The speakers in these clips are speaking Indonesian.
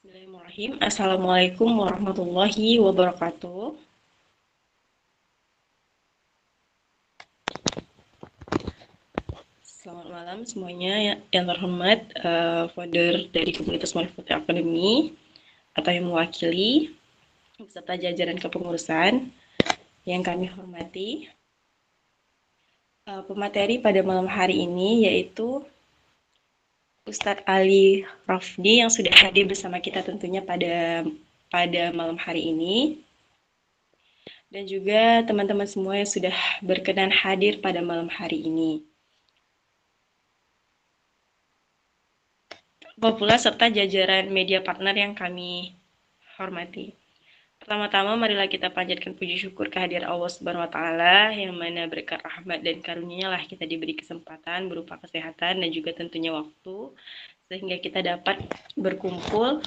Bismillahirrahmanirrahim. Assalamualaikum warahmatullahi wabarakatuh. Selamat malam semuanya yang terhormat, founder dari komunitas Marifat Academy atau yang mewakili beserta jajaran kepengurusan yang kami hormati. Pemateri pada malam hari ini yaitu Ustadz Ali Rafdi yang sudah hadir bersama kita tentunya pada malam hari ini. Dan juga teman-teman semua yang sudah berkenan hadir pada malam hari ini. Pula serta jajaran media partner yang kami hormati. Pertama-tama marilah kita panjatkan puji syukur kehadiran Allah Subhanahu wa taala yang mana berkat rahmat dan karunia-Nya lah kita diberi kesempatan berupa kesehatan dan juga tentunya waktu sehingga kita dapat berkumpul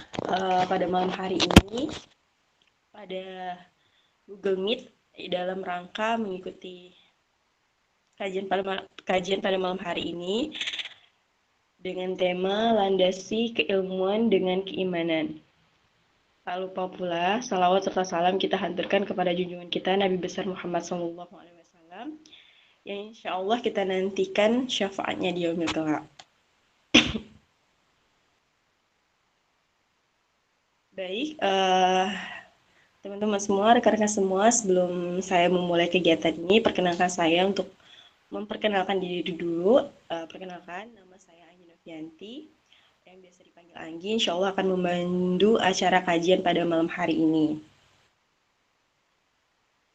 pada malam hari ini pada Google Meet dalam rangka mengikuti kajian pada malam hari ini dengan tema landasi keilmuan dengan keimanan. Tak lupa pula, salawat serta salam kita haturkan kepada junjungan kita Nabi besar Muhammad SAW yang insya Allah kita nantikan syafaatnya di yaumil kelak. Baik, teman-teman semua, rekan-rekan semua, sebelum saya memulai kegiatan ini, perkenalkan saya untuk memperkenalkan diri dulu. Perkenalkan, nama saya Anggi Novianti, yang biasa dipanggil Anggi, insya Allah akan memandu acara kajian pada malam hari ini.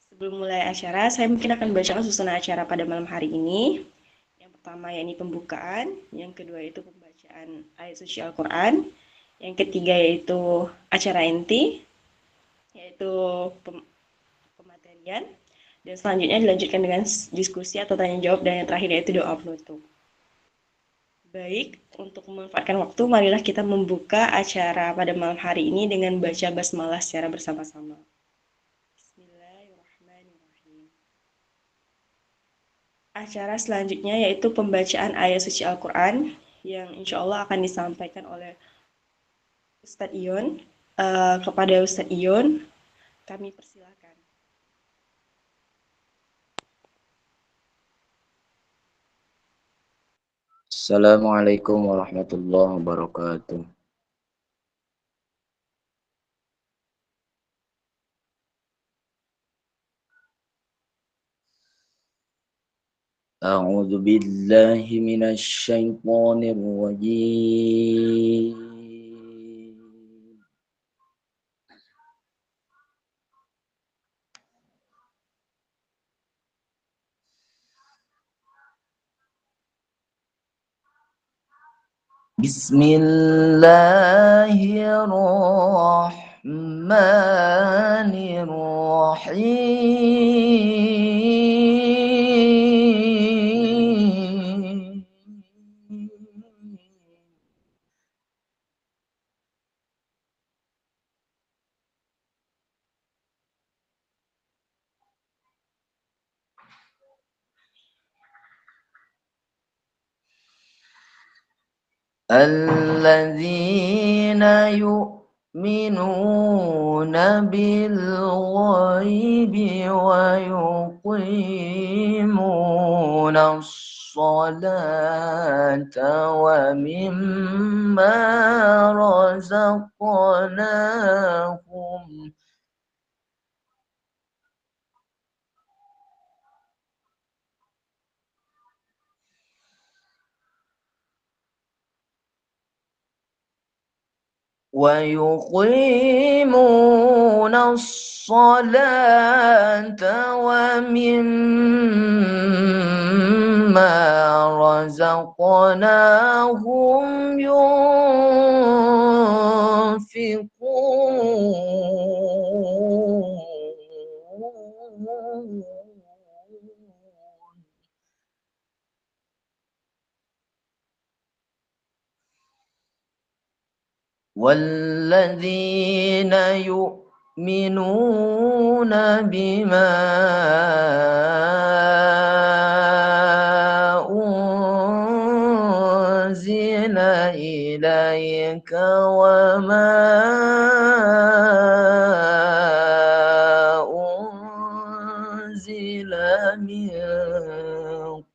Sebelum mulai acara, saya mungkin akan membacakan susunan acara pada malam hari ini. Yang pertama yakni pembukaan, yang kedua itu pembacaan ayat suci Al-Quran, yang ketiga yaitu acara inti, yaitu pematerian, dan selanjutnya dilanjutkan dengan diskusi atau tanya jawab, dan yang terakhir yaitu doa penutup. Baik, untuk memanfaatkan waktu, marilah kita membuka acara pada malam hari ini dengan baca basmalah secara bersama-sama. Bismillahirrahmanirrahim. Acara selanjutnya yaitu pembacaan ayat suci Al-Quran yang insya Allah akan disampaikan oleh Ustadz Ion. Kepada Ustadz Ion, kami persilakan. Assalamualaikum warahmatullahi wabarakatuh. A'udzu billahi minasy syaithanir rajim. Bismillahirrahmanirrahim. الذين يؤمنون بالغيب ويقيمون الصلاة ومما رزقناهم ويقيمون الصلاة ومما رزقناهم ينفقون والذين يؤمنون بما أنزل إليك وما أنزل من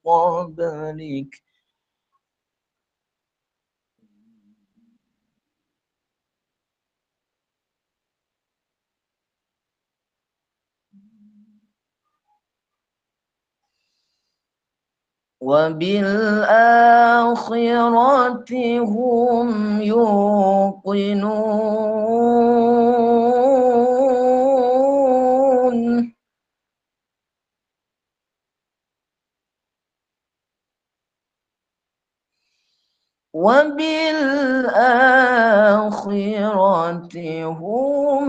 قبلك وبالآخرة هم يوقنون وبالآخرة هم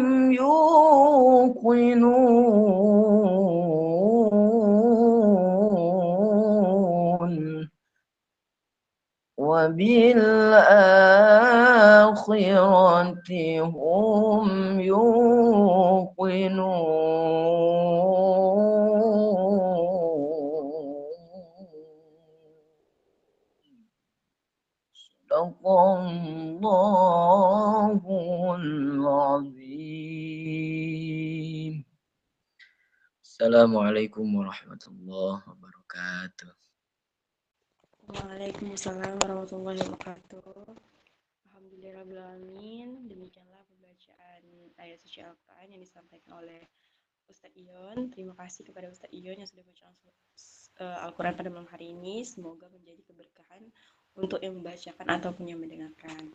يوقنون وبالآخرة هم يوقنون صدق الله العظيم. Assalamualaikum warahmatullahi wabarakatuh. Waalaikumsalam warahmatullahi wabarakatuh. Alhamdulillahirrahmanirrahim. Demikianlah pembacaan ayat suci Al-Quran yang disampaikan oleh Ustadz Ion. Terima kasih kepada Ustadz Ion yang sudah baca Al-Quran pada malam hari ini. Semoga menjadi keberkahan untuk yang membacakan ataupun yang mendengarkan.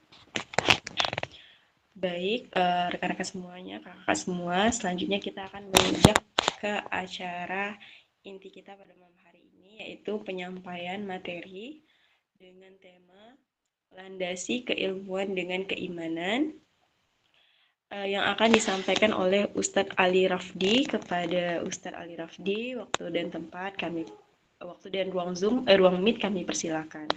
Baik, rekan-rekan semuanya, kakak semua, selanjutnya kita akan menginjak ke acara inti kita pada malam hari ini, yaitu penyampaian materi dengan tema landasi keilmuan dengan keimanan, yang akan disampaikan oleh Ustadz Ali Rafdi. Kepada Ustadz Ali Rafdi, waktu dan ruang Meet kami persilakan.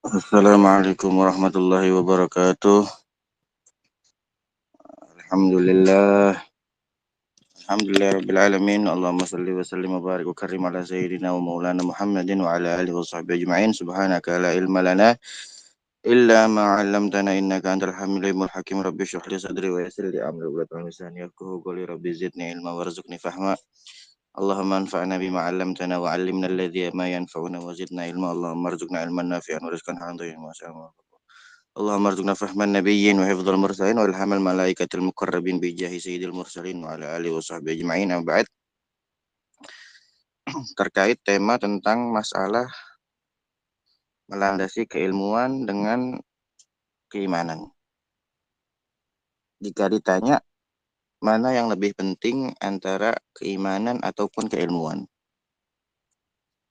Assalamualaikum warahmatullahi wabarakatuh. Alhamdulillah rabbil alamin. Allahumma salli wa sallim wa barik wa karim ala sayyidina wa maulana Muhammadin wa ala alihi wa sahbihi ajma'in. Subhanaka la ilma lana illa ma 'allamtana innaka antal halimul hakim. Rabbi shrah li sadri wa yassir li amri wa hlul 'uqdatam min lisani yafqahu qawli. Rabbi zidni ilma warzuqni fahma. Allahumma anfa'na bima 'allamtana wa 'allimna alladhi ma yanfa'una wa zidna ilma. Allahumma arzuqna ilman nafi'an wa rizqan halalan thayyiban. Allahumma arzuqna fahman nabiyyin wa hifdzal mursalin wa ilhamal malaikatil muqarrabin bi jahi sayyidil mursalin wa ala alihi wa sahbihi ajma'in. Amma ba'd. Terkait tema tentang masalah melandasi keilmuan dengan keimanan. Jika ditanya mana yang lebih penting antara keimanan ataupun keilmuan,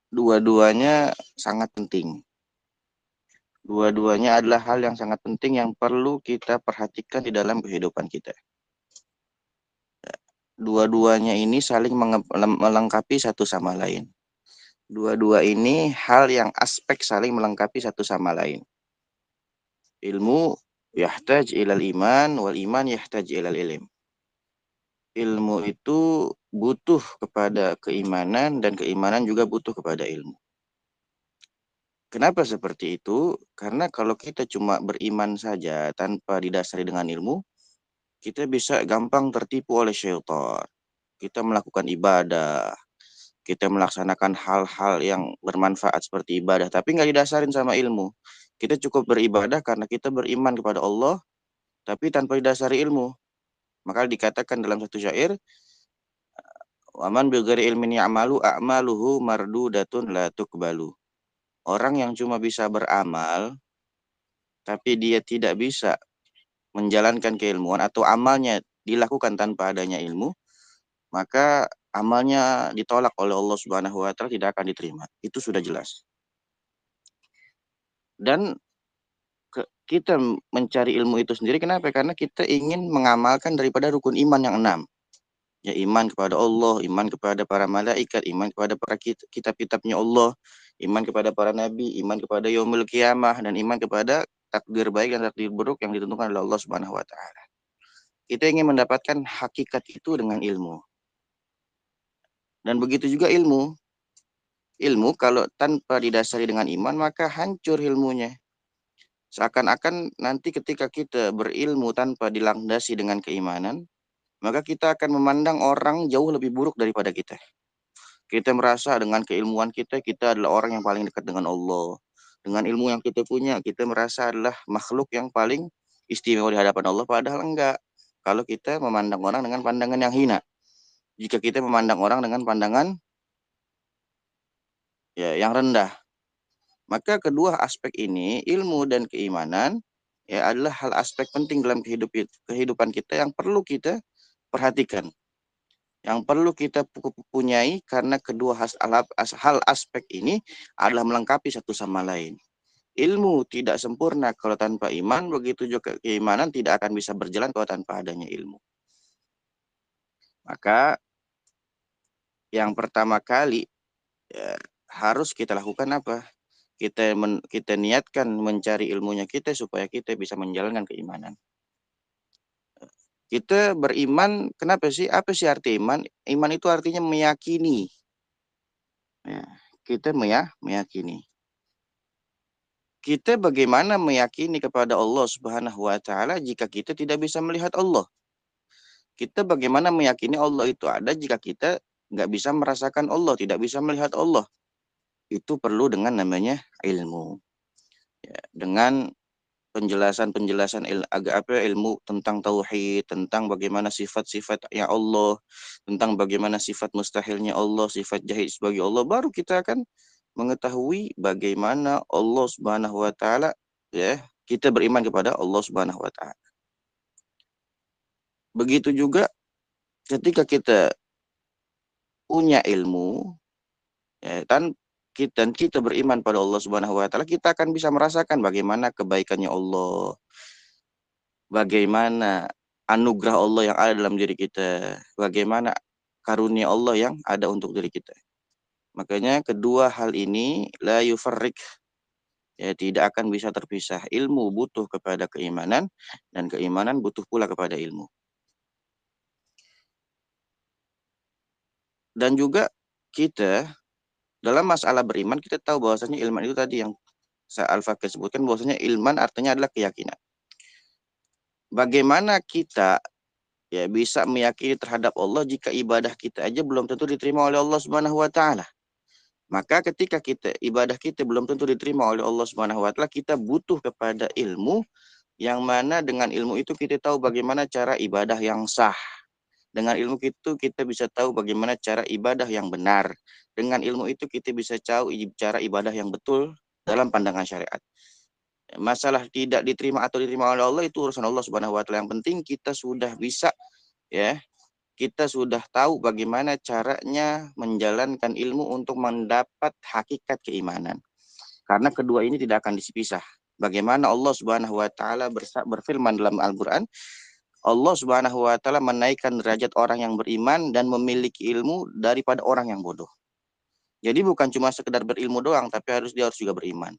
dua-duanya sangat penting. Dua-duanya adalah hal yang sangat penting yang perlu kita perhatikan di dalam kehidupan kita. Dua-duanya ini saling melengkapi satu sama lain. Dua-dua ini hal yang aspek saling melengkapi satu sama lain. Ilmu yahtaj ilal iman, wal iman yahtaj ilal ilm. Ilmu itu butuh kepada keimanan, dan keimanan juga butuh kepada ilmu. Kenapa seperti itu? Karena kalau kita cuma beriman saja tanpa didasari dengan ilmu, kita bisa gampang tertipu oleh syaitan. Kita melakukan ibadah, kita melaksanakan hal-hal yang bermanfaat seperti ibadah, tapi nggak didasarin sama ilmu. Kita cukup beribadah karena kita beriman kepada Allah, tapi tanpa didasari ilmu. Maka dikatakan dalam satu syair, waman bighairi ilmin ya'malu a'maluhu mardudatun la tuqbalu. Orang yang cuma bisa beramal, tapi dia tidak bisa menjalankan keilmuan atau amalnya dilakukan tanpa adanya ilmu, maka amalnya ditolak oleh Allah Subhanahu wa Ta'ala, tidak akan diterima. Itu sudah jelas. Dan kita mencari ilmu itu sendiri kenapa? Karena kita ingin mengamalkan daripada rukun iman yang 6. Ya, iman kepada Allah, iman kepada para malaikat, iman kepada para kitab-kitabnya Allah, iman kepada para nabi, iman kepada yaumul qiyamah, dan iman kepada takdir baik dan takdir buruk yang ditentukan oleh Allah Subhanahu wa taala. Kita ingin mendapatkan hakikat itu dengan ilmu. Dan begitu juga ilmu. Ilmu kalau tanpa didasari dengan iman maka hancur ilmunya. Seakan-akan nanti ketika kita berilmu tanpa dilandasi dengan keimanan, maka kita akan memandang orang jauh lebih buruk daripada kita. Kita merasa dengan keilmuan kita adalah orang yang paling dekat dengan Allah. Dengan ilmu yang kita punya, kita merasa adalah makhluk yang paling istimewa di hadapan Allah, padahal enggak. Kalau kita memandang orang dengan pandangan yang hina. Jika kita memandang orang dengan pandangan yang rendah. Maka kedua aspek ini, ilmu dan keimanan, adalah hal aspek penting dalam kehidupan kita yang perlu kita perhatikan. Yang perlu kita punyai karena kedua hal aspek ini adalah melengkapi satu sama lain. Ilmu tidak sempurna kalau tanpa iman, begitu juga keimanan tidak akan bisa berjalan kalau tanpa adanya ilmu. Maka yang pertama kali harus kita lakukan apa? Kita niatkan mencari ilmunya kita supaya kita bisa menjalankan keimanan. Kita beriman, kenapa sih? Apa sih arti iman? Iman itu artinya meyakini. Ya, kita meyakini. Kita bagaimana meyakini kepada Allah Subhanahu wa taala jika kita tidak bisa melihat Allah? Kita bagaimana meyakini Allah itu ada jika kita nggak bisa merasakan Allah, tidak bisa melihat Allah? Itu perlu dengan namanya ilmu. Ya, dengan penjelasan ilmu tentang tauhid, tentang bagaimana sifat-sifat ya Allah, tentang bagaimana sifat mustahilnya Allah, sifat jahil sebagai Allah, baru kita akan mengetahui bagaimana Allah Subhanahu wa taala, kita beriman kepada Allah Subhanahu wa taala. Begitu juga ketika kita punya ilmu, dan kita beriman pada Allah Subhanahu wa taala, kita akan bisa merasakan bagaimana kebaikannya Allah, bagaimana anugerah Allah yang ada dalam diri kita, bagaimana karunia Allah yang ada untuk diri kita. Makanya kedua hal ini la yufarrik, tidak akan bisa terpisah. Ilmu butuh kepada keimanan dan keimanan butuh pula kepada ilmu. Dan juga kita dalam masalah beriman, kita tahu bahwasanya ilman itu tadi yang Al-Fakih sebutkan, bahwasanya ilman artinya adalah keyakinan. Bagaimana kita bisa meyakini terhadap Allah jika ibadah kita aja belum tentu diterima oleh Allah Subhanahu wa taala? Maka ketika ibadah kita belum tentu diterima oleh Allah Subhanahu wa taala, kita butuh kepada ilmu yang mana dengan ilmu itu kita tahu bagaimana cara ibadah yang sah. Dengan ilmu itu kita bisa tahu bagaimana cara ibadah yang benar. Dengan ilmu itu kita bisa tahu cara ibadah yang betul dalam pandangan syariat. Masalah tidak diterima atau diterima oleh Allah itu urusan Allah Subhanahu wa taala. Yang penting kita sudah bisa, kita sudah tahu bagaimana caranya menjalankan ilmu untuk mendapat hakikat keimanan. Karena kedua ini tidak akan dipisah. Bagaimana Allah Subhanahu wa taala berfirman dalam Al-Qur'an, Allah Subhanahu wa taala menaikkan derajat orang yang beriman dan memiliki ilmu daripada orang yang bodoh. Jadi bukan cuma sekedar berilmu doang, tapi dia harus juga beriman.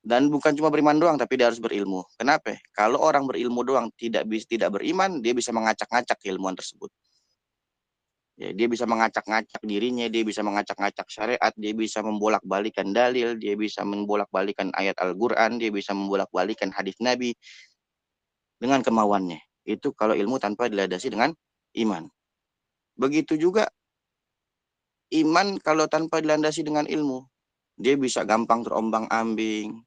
Dan bukan cuma beriman doang, tapi dia harus berilmu. Kenapa? Kalau orang berilmu doang tidak beriman, dia bisa mengacak-ngacak keilmuan tersebut. Dia bisa mengacak-ngacak dirinya, dia bisa mengacak-ngacak syariat, dia bisa membolak-balikan dalil, dia bisa membolak-balikan ayat Al-Qur'an, dia bisa membolak-balikan hadis Nabi dengan kemauannya. Itu kalau ilmu tanpa dilandasi dengan iman. Begitu juga iman kalau tanpa dilandasi dengan ilmu, dia bisa gampang terombang-ambing.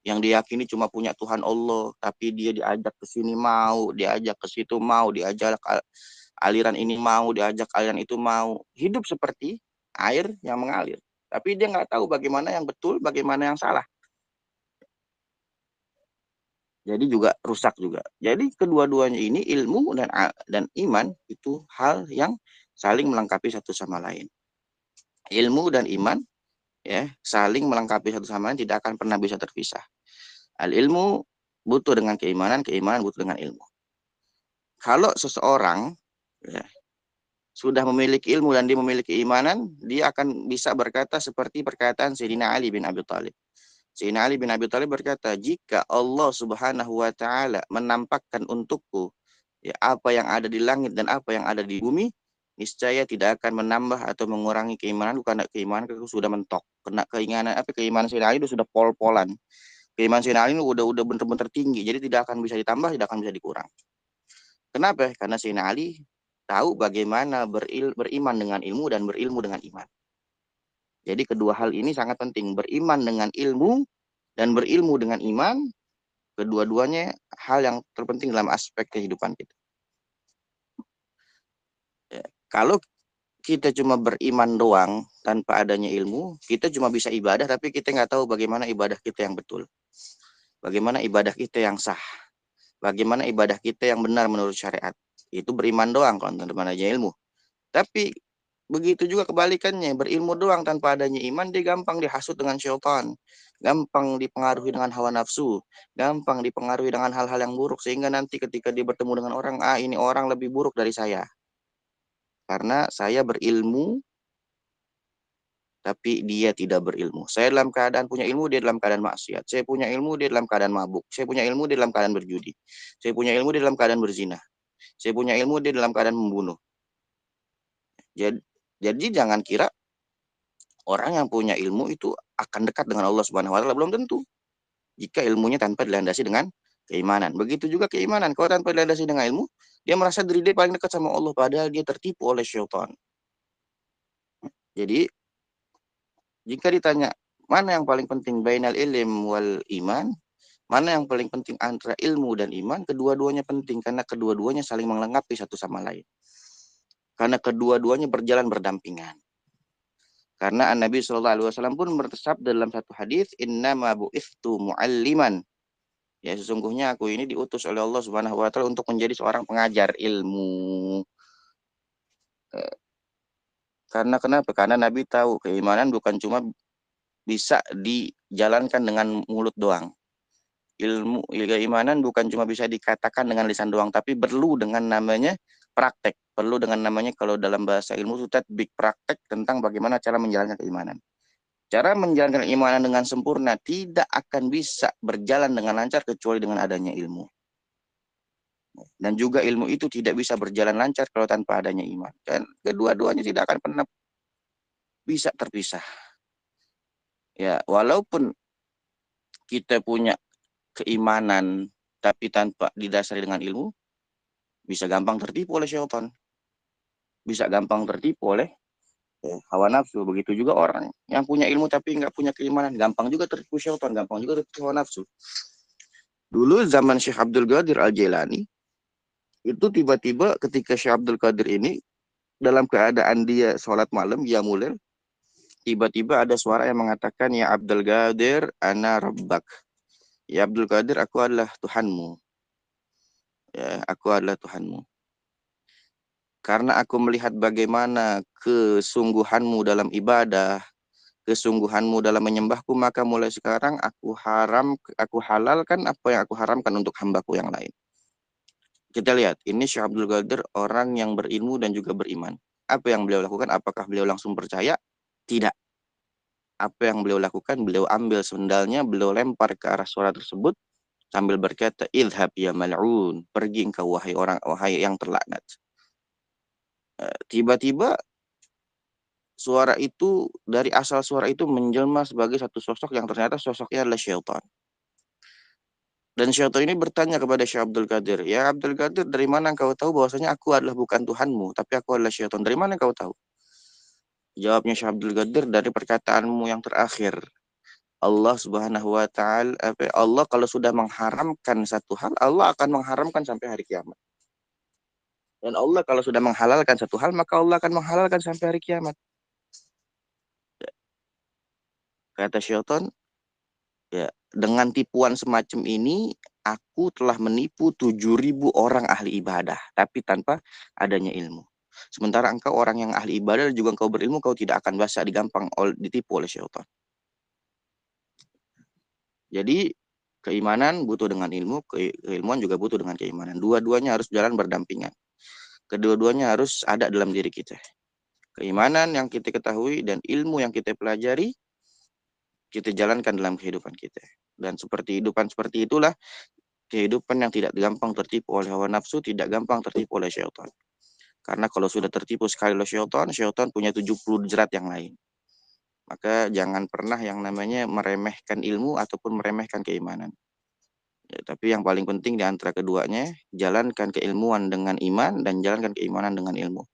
Yang diyakini cuma punya Tuhan Allah, tapi dia diajak ke sini mau, diajak ke situ mau, diajak aliran ini mau, diajak aliran itu mau. Hidup seperti air yang mengalir. Tapi dia nggak tahu bagaimana yang betul, bagaimana yang salah. Jadi juga rusak juga. Jadi kedua-duanya ini, ilmu dan iman, itu hal yang saling melengkapi satu sama lain. Ilmu dan iman saling melengkapi satu sama lain, tidak akan pernah bisa terpisah. Al-ilmu butuh dengan keimanan, keimanan butuh dengan ilmu. Kalau seseorang sudah memiliki ilmu dan dia memiliki keimanan, dia akan bisa berkata seperti perkataan Sayyidina Ali bin Abi Thalib. Sayyidina Ali bin Abi Thalib berkata, jika Allah Subhanahu wa taala menampakkan untukku ya apa yang ada di langit dan apa yang ada di bumi, niscaya tidak akan menambah atau mengurangi keimananku, karena keimananku sudah mentok. Kena keimanan Sayyidina Ali itu sudah pol-polan. Keimanan Sayyidina Ali itu udah benar-benar tinggi, jadi tidak akan bisa ditambah, tidak akan bisa dikurang. Kenapa? Karena Sayyidina Ali tahu bagaimana beriman dengan ilmu dan berilmu dengan iman. Jadi kedua hal ini sangat penting, beriman dengan ilmu dan berilmu dengan iman, kedua-duanya hal yang terpenting dalam aspek kehidupan kita. Ya, kalau kita cuma beriman doang tanpa adanya ilmu, kita cuma bisa ibadah tapi kita nggak tahu bagaimana ibadah kita yang betul. Bagaimana ibadah kita yang sah. Bagaimana ibadah kita yang benar menurut syariat. Itu beriman doang kalau tanpa adanya ilmu. Tapi begitu juga kebalikannya, berilmu doang tanpa adanya iman, dia gampang dihasut dengan syaitan, gampang dipengaruhi dengan hawa nafsu, gampang dipengaruhi dengan hal-hal yang buruk, sehingga nanti ketika dia bertemu dengan orang, ini orang lebih buruk dari saya. Karena saya berilmu, tapi dia tidak berilmu. Saya dalam keadaan punya ilmu, dia dalam keadaan maksiat. Saya punya ilmu, dia dalam keadaan mabuk. Saya punya ilmu, dia dalam keadaan berjudi. Saya punya ilmu, dia dalam keadaan berzina. Saya punya ilmu, dia dalam keadaan membunuh. Jadi jangan kira orang yang punya ilmu itu akan dekat dengan Allah Subhanahu wa taala, belum tentu. Jika ilmunya tanpa dilandasi dengan keimanan. Begitu juga keimanan, kalau tanpa dilandasi dengan ilmu, dia merasa diri dia paling dekat sama Allah, padahal dia tertipu oleh syaitan. Jadi jika ditanya mana yang paling penting bainal ilm wal iman, mana yang paling penting antara ilmu dan iman, kedua-duanya penting karena kedua-duanya saling melengkapi satu sama lain. Karena kedua-duanya berjalan berdampingan. Karena Nabi SAW pun bersabda dalam satu hadis, innama bu'ithtu mu'alliman. Ya, sesungguhnya aku ini diutus oleh Allah Subhanahu wa taala untuk menjadi seorang pengajar ilmu. Karena kenapa? Karena Nabi tahu keimanan bukan cuma bisa dijalankan dengan mulut doang. Keimanan bukan cuma bisa dikatakan dengan lisan doang, tapi perlu dengan namanya praktek. Perlu dengan namanya, kalau dalam bahasa ilmu itu tatbik, praktek tentang bagaimana cara menjalankan keimanan. Cara menjalankan keimanan dengan sempurna tidak akan bisa berjalan dengan lancar kecuali dengan adanya ilmu. Dan juga ilmu itu tidak bisa berjalan lancar kalau tanpa adanya iman. Dan kedua-duanya tidak akan pernah bisa terpisah. Ya, walaupun kita punya keimanan tapi tanpa didasari dengan ilmu, bisa gampang tertipu oleh syaitan. Bisa gampang tertipu oleh hawa nafsu. Begitu juga orang yang punya ilmu tapi nggak punya keimanan, gampang juga tertipu syaitan, gampang juga tertipu hawa nafsu. Dulu zaman Syekh Abdul Qadir Al-Jailani, itu tiba-tiba ketika Syekh Abdul Qadir ini dalam keadaan dia sholat malam, dia mulai tiba-tiba ada suara yang mengatakan, ya Abdul Qadir ana rabbak. Ya Abdul Qadir, aku adalah Tuhanmu. Ya, aku adalah Tuhanmu. Karena aku melihat bagaimana kesungguhanmu dalam ibadah, kesungguhanmu dalam menyembahku, maka mulai sekarang aku halalkan apa yang aku haramkan untuk hambaku yang lain. Kita lihat, ini Syekh Abdul Qadir orang yang berilmu dan juga beriman. Apa yang beliau lakukan? Apakah beliau langsung percaya? Tidak. Apa yang beliau lakukan? Beliau ambil sendalnya, beliau lempar ke arah suara tersebut sambil berkata, idhab ya mal'un, pergi engkau wahai yang terlaknat. Tiba-tiba suara itu, dari asal suara itu menjelma sebagai satu sosok yang ternyata sosoknya adalah syaitan. Dan syaitan ini bertanya kepada Syekh Abdul Qadir, ya Abdul Qadir, dari mana engkau tahu bahwasanya aku adalah bukan Tuhanmu, tapi aku adalah syaitan? Dari mana engkau tahu? Jawabnya Syekh Abdul Qadir, dari perkataanmu yang terakhir. Allah Subhanahu wa taala, Allah kalau sudah mengharamkan satu hal, Allah akan mengharamkan sampai hari kiamat. Dan Allah kalau sudah menghalalkan satu hal, maka Allah akan menghalalkan sampai hari kiamat. Kata syaitan, ya, dengan tipuan semacam ini, aku telah menipu 7.000 orang ahli ibadah, tapi tanpa adanya ilmu. Sementara engkau orang yang ahli ibadah dan juga engkau berilmu, kau tidak akan bisa ditipu oleh syaitan. Jadi keimanan butuh dengan ilmu, keilmuan juga butuh dengan keimanan. Dua-duanya harus jalan berdampingan. Kedua-duanya harus ada dalam diri kita. Keimanan yang kita ketahui dan ilmu yang kita pelajari, kita jalankan dalam kehidupan kita. Dan kehidupan seperti itulah kehidupan yang tidak gampang tertipu oleh hawa nafsu, tidak gampang tertipu oleh syaitan. Karena kalau sudah tertipu sekali oleh syaitan, syaitan punya 70 jerat yang lain. Maka jangan pernah yang namanya meremehkan ilmu ataupun meremehkan keimanan. Ya, tapi yang paling penting di antara keduanya, jalankan keilmuan dengan iman dan jalankan keimanan dengan ilmu.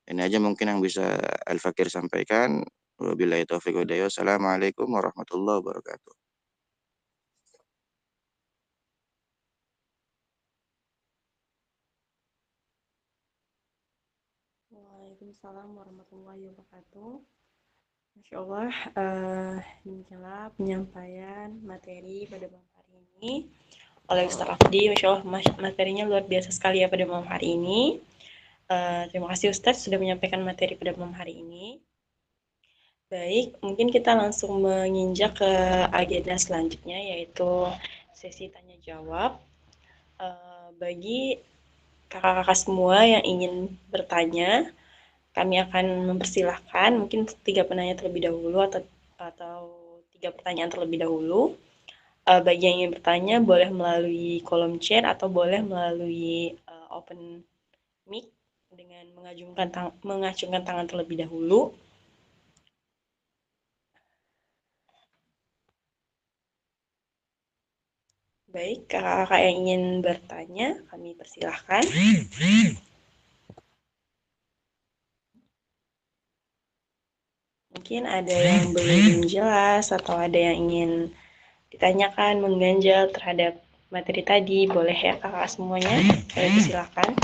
Ini aja mungkin yang bisa Al-Fakir sampaikan. Wabillahi taufiq wa hidayah. Assalamualaikum warahmatullahi wabarakatuh. Waalaikumsalam warahmatullahi wabarakatuh. Masya Allah, demikianlah penyampaian materi pada malam hari ini oleh Ustaz Afdi. Masya Allah, materinya luar biasa sekali ya pada malam hari ini. Terima kasih Ustaz sudah menyampaikan materi pada malam hari ini. Baik, mungkin kita langsung menginjak ke agenda selanjutnya, yaitu sesi tanya-jawab. Bagi kakak-kakak semua yang ingin bertanya, kami akan mempersilahkan mungkin 3 penanya terlebih dahulu atau 3 pertanyaan terlebih dahulu. Bagi yang ingin bertanya boleh melalui kolom chat atau boleh melalui open mic dengan mengacungkan tangan terlebih dahulu. Baik, kakak-kakak yang ingin bertanya, kami persilahkan. Mungkin ada yang belum jelas atau ada yang ingin ditanyakan, mengganjal terhadap materi tadi, boleh ya kakak semuanya, kami persilahkan.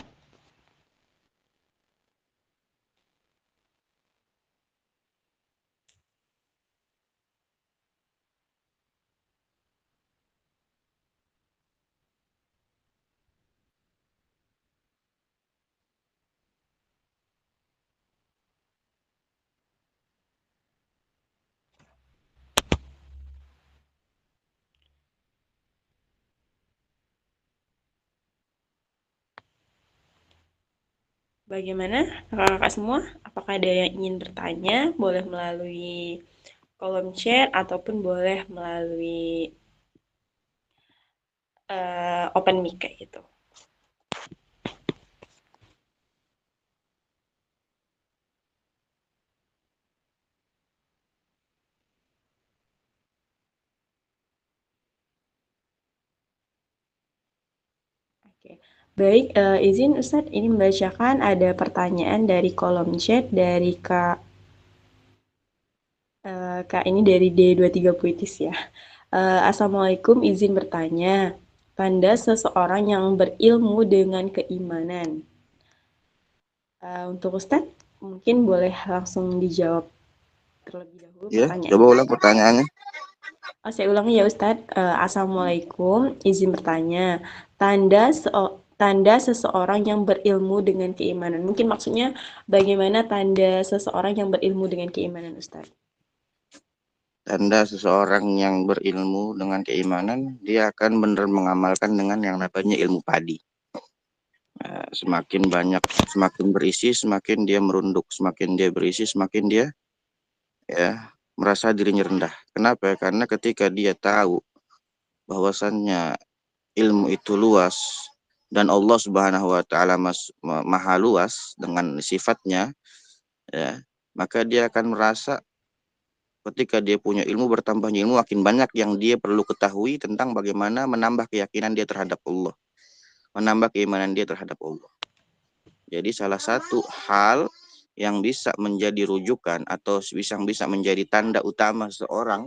Bagaimana kakak-kakak semua? Apakah ada yang ingin bertanya? Boleh melalui kolom chat ataupun boleh melalui open mic kayak gitu. Oke. Baik, izin Ustadz ini membacakan ada pertanyaan dari kolom chat dari Kak ini dari D23 Puitis ya. Assalamualaikum, izin bertanya. Tanda seseorang yang berilmu dengan keimanan. Untuk Ustadz, mungkin boleh langsung dijawab terlebih dahulu Ya, pertanyaan. coba ulang pertanyaannya. Saya ulangi ya Ustadz. Assalamualaikum, izin bertanya. Tanda seseorang yang berilmu dengan keimanan. Mungkin maksudnya bagaimana tanda seseorang yang berilmu dengan keimanan Ustadz? Tanda seseorang yang berilmu dengan keimanan, dia akan benar mengamalkan dengan yang namanya ilmu padi. Nah, semakin banyak, semakin berisi, semakin dia merunduk. Semakin dia berisi, semakin dia merasa dirinya rendah. Kenapa? Karena ketika dia tahu bahwasannya ilmu itu luas dan Allah Subhanahu wa taala maha luas dengan sifatnya, ya, maka dia akan merasa ketika dia punya ilmu, bertambahnya ilmu, makin banyak yang dia perlu ketahui tentang bagaimana menambah keyakinan dia terhadap Allah, menambah keimanan dia terhadap Allah. Jadi salah satu hal yang bisa menjadi rujukan atau bisa menjadi tanda utama seorang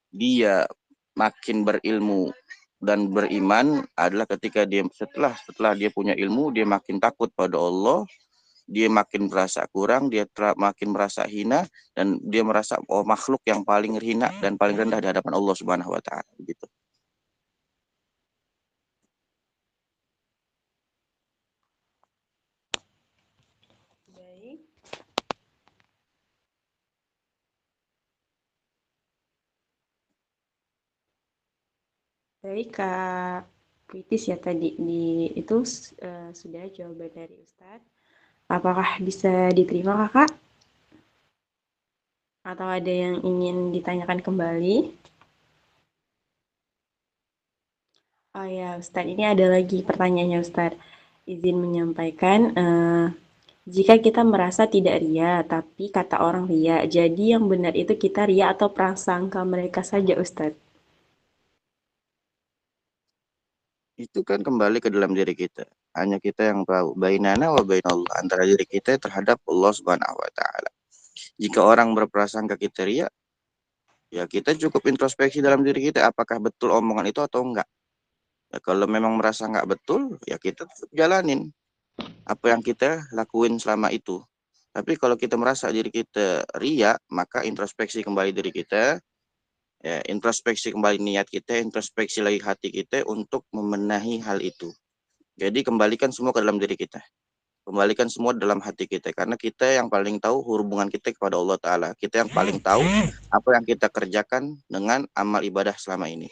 dia makin berilmu dan beriman adalah ketika dia setelah dia punya ilmu, dia makin takut pada Allah, dia makin merasa kurang, dia makin merasa hina, dan dia merasa makhluk yang paling hina dan paling rendah di hadapan Allah Subhanahu wa taala gitu. Baik. Baik Kak Puitis ya tadi itu sudah jawaban dari Ustadz. Apakah bisa diterima Kakak? Atau ada yang ingin ditanyakan kembali? Oh ya, Ustadz, ini ada lagi pertanyaannya, Ustadz. Izin menyampaikan, jika kita merasa tidak ria, tapi kata orang ria, jadi yang benar itu kita ria atau prasangka mereka saja, Ustadz? Itu kan kembali ke dalam diri kita. Hanya kita yang tahu. Bainana wa bainallah. Antara diri kita terhadap Allah Subhanahu wa Ta'ala. Jika orang berprasangka kita ria, ya kita cukup introspeksi dalam diri kita. Apakah betul omongan itu atau enggak? Ya, kalau memang merasa enggak betul, ya kita tetap jalanin apa yang kita lakuin selama itu. Tapi kalau kita merasa diri kita ria, maka introspeksi kembali diri kita, ya, introspeksi kembali niat kita, introspeksi lagi hati kita untuk membenahi hal itu. Jadi kembalikan semua ke dalam diri kita. Kembalikan semua dalam hati kita. Karena kita yang paling tahu hubungan kita kepada Allah Ta'ala. Kita yang paling tahu apa yang kita kerjakan dengan amal ibadah selama ini.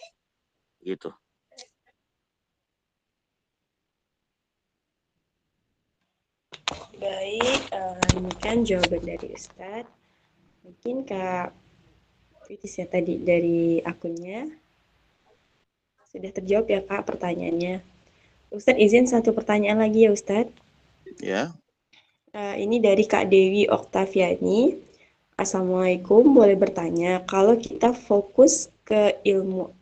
Gitu. Baik, demikian jawaban dari Ustadz. Mungkin Kak Kritis ya tadi dari akunnya. Sudah terjawab ya Kak pertanyaannya. Ustadz izin satu pertanyaan lagi ya Ustadz. Ya. Ini dari Kak Dewi Oktaviani. Assalamualaikum, boleh bertanya, kalau kita fokus ke ilmu,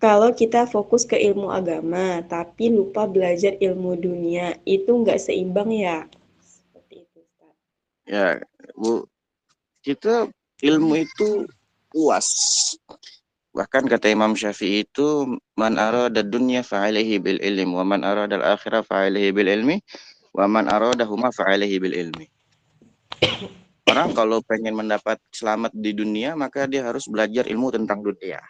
kalau kita fokus ke ilmu agama, tapi lupa belajar ilmu dunia, itu nggak seimbang ya? Seperti itu, Ustaz. Ya, Bu. Kita ilmu itu luas. Bahkan kata Imam Syafi'i itu, man arada dunya fa'alaihi bil ilmi, wa man arada al-akhirah fa'alaihi bil ilmi, wa man aradahuma fa'alaihi bil ilmi. Orang kalau pengen mendapat selamat di dunia, maka dia harus belajar ilmu tentang dunia.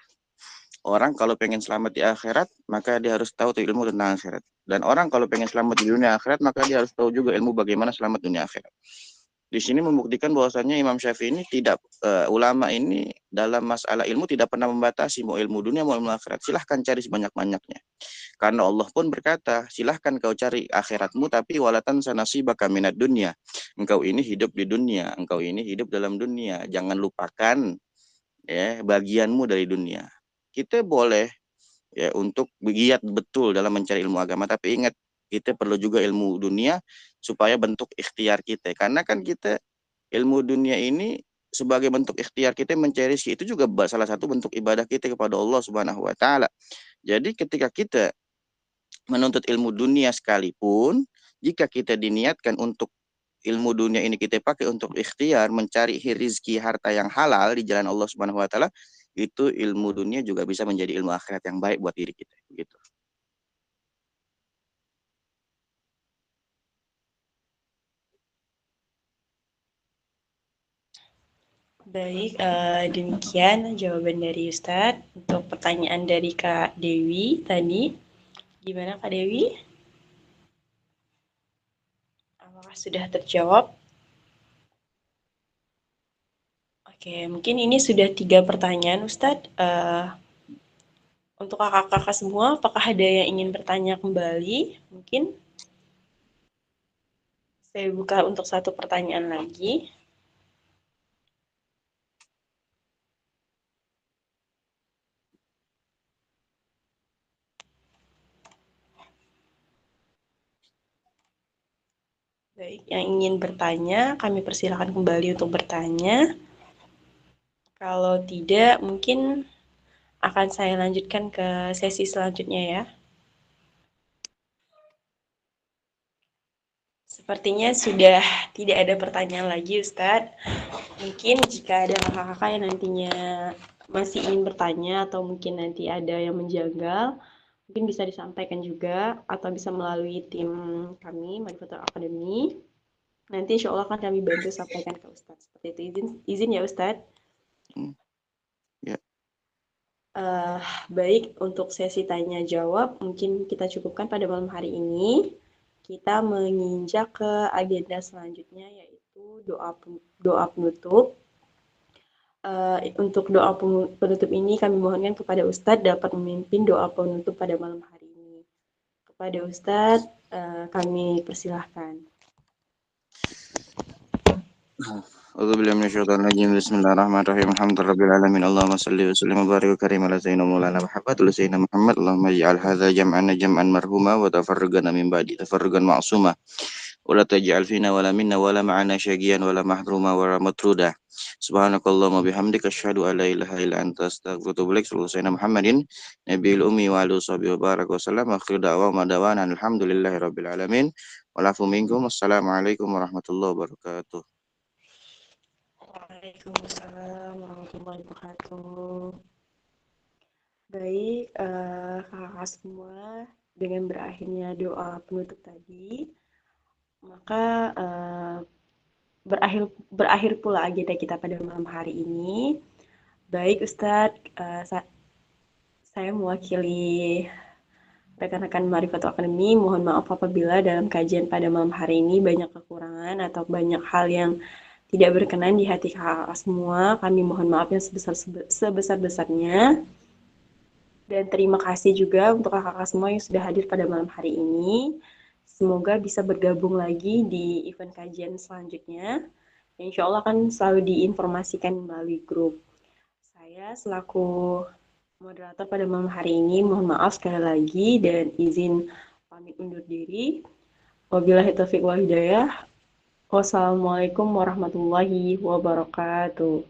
Orang kalau pengen selamat di akhirat, maka dia harus tahu ilmu tentang akhirat. Dan orang kalau pengen selamat di dunia akhirat, maka dia harus tahu juga ilmu bagaimana selamat dunia akhirat. Di sini membuktikan bahwasannya Imam Syafi'i ini tidak, ulama ini dalam masalah ilmu tidak pernah membatasi mau ilmu dunia mau ilmu akhirat. Silahkan cari sebanyak-banyaknya. Karena Allah pun berkata, silahkan kau cari akhiratmu tapi walatan sanasibaka minad dunia. Engkau ini hidup di dunia, engkau ini hidup dalam dunia. Jangan lupakan ya bagianmu dari dunia. Kita boleh ya untuk giat betul dalam mencari ilmu agama, tapi ingat kita perlu juga ilmu dunia supaya bentuk ikhtiar kita. Karena kan kita ilmu dunia ini sebagai bentuk ikhtiar kita mencari rezeki itu juga salah satu bentuk ibadah kita kepada Allah Subhanahu wa Ta'ala. Jadi ketika kita menuntut ilmu dunia sekalipun, jika kita diniatkan untuk ilmu dunia ini kita pakai untuk ikhtiar mencari rezeki harta yang halal di jalan Allah Subhanahu wa Ta'ala, itu ilmu dunia juga bisa menjadi ilmu akhirat yang baik buat diri kita gitu. Baik, demikian jawaban dari Ustadz untuk pertanyaan dari Kak Dewi tadi. Gimana Kak Dewi? Apakah sudah terjawab? Oke, mungkin ini sudah 3 pertanyaan Ustadz. Untuk kakak-kakak semua, apakah ada yang ingin bertanya kembali? Mungkin saya buka untuk satu pertanyaan lagi. Baik, yang ingin bertanya, kami persilakan kembali untuk bertanya. Kalau tidak, mungkin akan saya lanjutkan ke sesi selanjutnya ya. Sepertinya sudah tidak ada pertanyaan lagi, Ustadz. Mungkin jika ada kakak-kakak yang nantinya masih ingin bertanya atau mungkin nanti ada yang menjanggal, mungkin bisa disampaikan juga atau bisa melalui tim kami, Manifatur Academy. Nanti insya Allah akan kami bantu sampaikan ke Ustadz. Seperti itu, izin ya Ustadz. Ya. Baik, untuk sesi tanya jawab mungkin kita cukupkan pada malam hari ini. Kita menginjak ke agenda selanjutnya yaitu doa penutup. Untuk doa penutup ini kami mohonkan kepada Ustadz dapat memimpin doa penutup pada malam hari ini. Kepada Ustadz kami persilahkan. A'udzubillahi minasyaitonir rajim. Bismillahirrahmanirrahim. Alhamdulillahirabbil alamin. Allahumma shalli wa sallim wa barik wa karim ala sayyidina Maulana Muhammad wa sayyidina Muhammad. Allahumma ij'al hadza jam'an marhuma wa tafarraqana min ba'di tafarruqan ma'suma. Wa la taj'al fina wa la minna wa la ma'ana syaqiyan wa la mahruma wa la matruda. Subhanakallahumma bihamdika asyhadu an la ilaha illa anta astaghfiruka wa atubu ilaik. Sallallahu sayyidina Muhammadin nabiyil ummi wa alihi washabihi wa baraka wa sallam. Akhiru da'wana alhamdulillahirabbil alamin. Walafu minkum. Wassalamualaikum warahmatullahi wabarakatuh. Waalaikumsalam warahmatullahi wabarakatuh. Baik, kakak semua, dengan berakhirnya doa penutup tadi, maka berakhir pula agenda kita pada malam hari ini. Baik Ustadz, saya mewakili rekan-rekan Marifatul Academy, mohon maaf apabila dalam kajian pada malam hari ini banyak kekurangan atau banyak hal yang tidak berkenan di hati kakak semua. Kami mohon maaf yang sebesar-besarnya. Dan terima kasih juga untuk kakak semua yang sudah hadir pada malam hari ini. Semoga bisa bergabung lagi di event kajian selanjutnya. Insya Allah akan selalu diinformasikan melalui grup. Saya selaku moderator pada malam hari ini, mohon maaf sekali lagi dan izin pamit undur diri. Wabillahi taufiq wal hidayah. Wassalamualaikum warahmatullahi wabarakatuh.